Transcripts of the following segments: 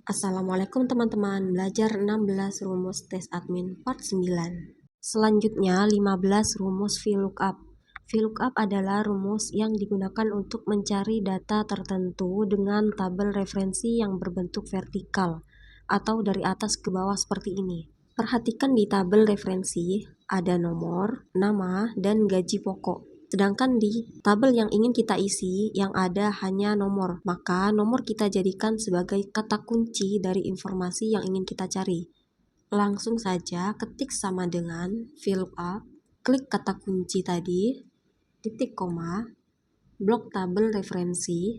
Assalamualaikum teman-teman, belajar 16 rumus tes admin part 9. Selanjutnya 15 rumus VLOOKUP. VLOOKUP adalah rumus yang digunakan untuk mencari data tertentu dengan tabel referensi yang berbentuk vertikal atau dari atas ke bawah seperti ini. Perhatikan di tabel referensi ada nomor, nama, dan gaji pokok. Sedangkan di tabel yang ingin kita isi yang ada hanya nomor, maka nomor kita jadikan sebagai kata kunci dari informasi yang ingin kita cari. Langsung saja ketik sama dengan VLOOKUP, klik kata kunci tadi, titik koma, blok tabel referensi,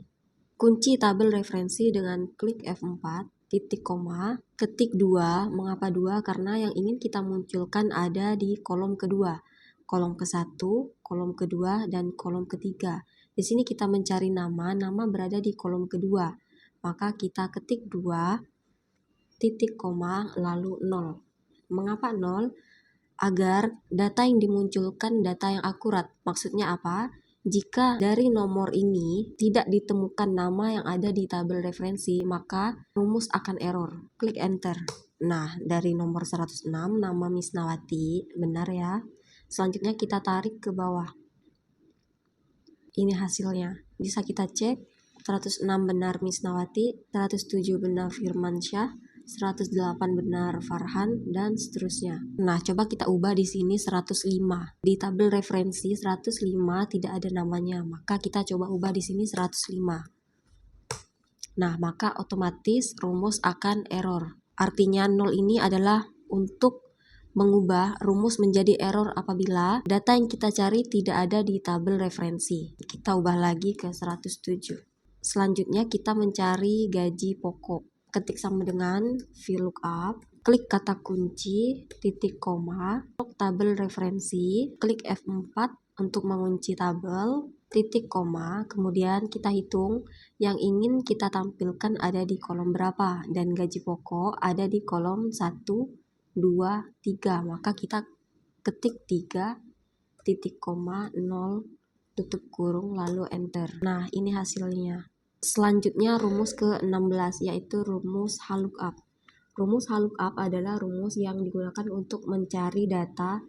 kunci tabel referensi dengan klik F4, titik koma, ketik 2, mengapa 2? Karena yang ingin kita munculkan ada di kolom kedua. Kolom ke-1, kolom kedua, dan kolom ketiga. Di sini kita mencari nama berada di kolom kedua. Maka kita ketik 2, titik koma, lalu 0. Mengapa 0? Agar data yang dimunculkan data yang akurat. Maksudnya apa? Jika dari nomor ini tidak ditemukan nama yang ada di tabel referensi, maka rumus akan error. Klik enter. Nah, dari nomor 106, nama Misnawati, benar ya. Selanjutnya kita tarik ke bawah. Ini hasilnya. Bisa kita cek, 106 benar Misnawati, 107 benar Firmansyah, 108 benar Farhan, dan seterusnya. Nah, coba kita ubah di sini 105. Di tabel referensi 105 tidak ada namanya, maka kita coba ubah di sini 105. Nah, maka otomatis rumus akan error. Artinya 0 ini adalah untuk mengubah rumus menjadi error apabila data yang kita cari tidak ada di tabel referensi. Kita ubah lagi ke 107. Selanjutnya kita mencari gaji pokok. Ketik sama dengan VLOOKUP, klik kata kunci, titik koma, blok tabel referensi, klik F4 untuk mengunci tabel, titik koma, kemudian kita hitung yang ingin kita tampilkan ada di kolom berapa, dan gaji pokok ada di kolom 1, 2, 3. Maka kita ketik 3, titik koma, 0, tutup kurung, lalu enter. Nah, ini hasilnya. Selanjutnya rumus ke-16, yaitu rumus VLOOKUP. Rumus VLOOKUP adalah rumus yang digunakan untuk mencari data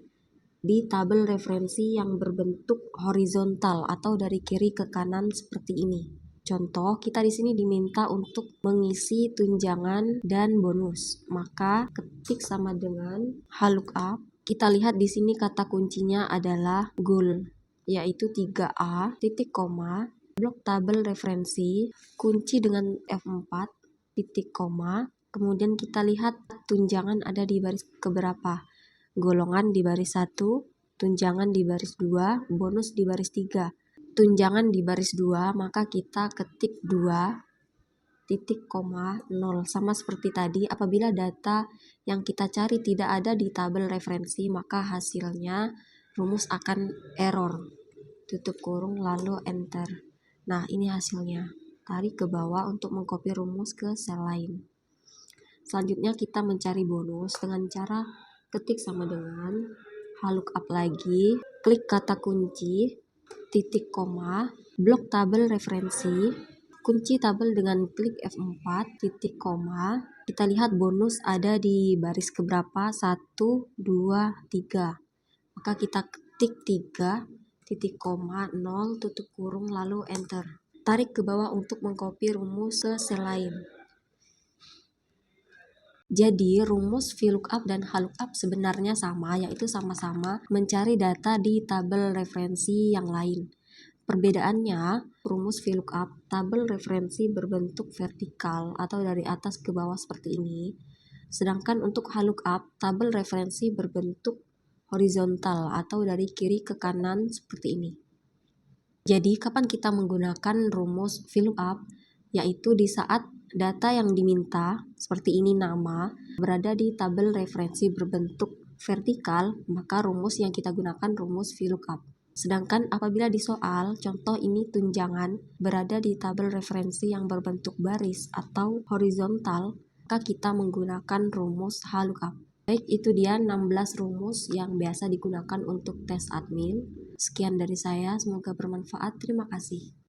di tabel referensi yang berbentuk horizontal atau dari kiri ke kanan seperti ini. Contoh, kita di sini diminta untuk mengisi tunjangan dan bonus. Maka ketik sama dengan VLOOKUP. Kita lihat di sini kata kuncinya adalah goal, yaitu 3A, titik koma, blok tabel referensi, kunci dengan F4, titik koma, kemudian kita lihat tunjangan ada di baris keberapa. Golongan di baris 1, tunjangan di baris 2, bonus di baris 3. Tunjangan di baris 2, maka kita ketik 2, titik koma, 0. Sama seperti tadi, apabila data yang kita cari tidak ada di tabel referensi, maka hasilnya rumus akan error. Tutup kurung, lalu enter. Nah, ini hasilnya. Tarik ke bawah untuk mengcopy rumus ke sel lain. Selanjutnya kita mencari bonus dengan cara ketik sama dengan VLOOKUP lagi, klik kata kunci, titik koma, blok tabel referensi, kunci tabel dengan klik F4, titik koma, kita lihat bonus ada di baris keberapa, 1, 2, 3. Maka kita ketik 3, titik koma, 0, tutup kurung, lalu enter. Tarik ke bawah untuk mengcopy rumus ke sel lain. Jadi rumus VLOOKUP dan VLOOKUP sebenarnya sama, yaitu sama-sama mencari data di tabel referensi yang lain. Perbedaannya, rumus VLOOKUP, tabel referensi berbentuk vertikal atau dari atas ke bawah seperti ini. Sedangkan untuk VLOOKUP, tabel referensi berbentuk horizontal atau dari kiri ke kanan seperti ini. Jadi, kapan kita menggunakan rumus VLOOKUP? Yaitu di saat data yang diminta, seperti ini nama, berada di tabel referensi berbentuk vertikal, maka rumus yang kita gunakan rumus VLOOKUP. Sedangkan apabila di soal, contoh ini tunjangan, berada di tabel referensi yang berbentuk baris atau horizontal, maka kita menggunakan rumus VLOOKUP. Baik, itu dia 16 rumus yang biasa digunakan untuk tes admin. Sekian dari saya, semoga bermanfaat. Terima kasih.